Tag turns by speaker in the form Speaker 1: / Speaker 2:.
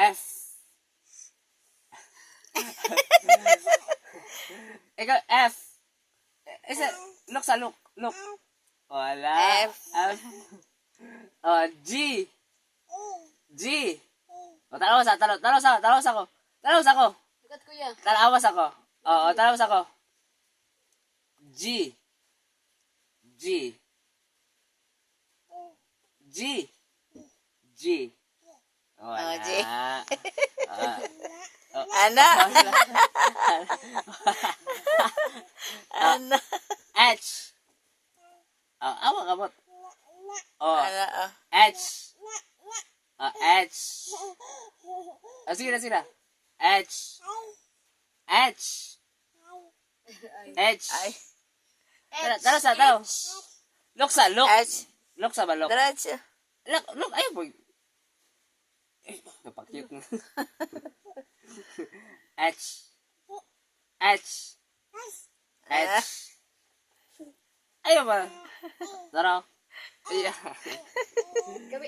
Speaker 1: F. Ikaw, F. Isa, look sa look. Look. Wala.
Speaker 2: F.
Speaker 1: F. Oh, G. G. O, talawas ako. Talawas ako.
Speaker 3: Sikat kuya.
Speaker 1: Talawas ako. Oo, talawas ako. G. G. G. G. Wala.
Speaker 2: G.
Speaker 1: Ah,
Speaker 2: Ano? Ano?
Speaker 1: H. Awa ka bot. Oh,
Speaker 2: Ano?
Speaker 1: H. H. Sige na. H. H. H.
Speaker 2: Ay.
Speaker 1: Talo. Look sa, look.
Speaker 2: H.
Speaker 1: Look sa ba, look.
Speaker 2: Diretso.
Speaker 1: Look, ayun boy. Napakute na. H. H. H. Ayun ba? Tara. Yeah.
Speaker 3: Gabi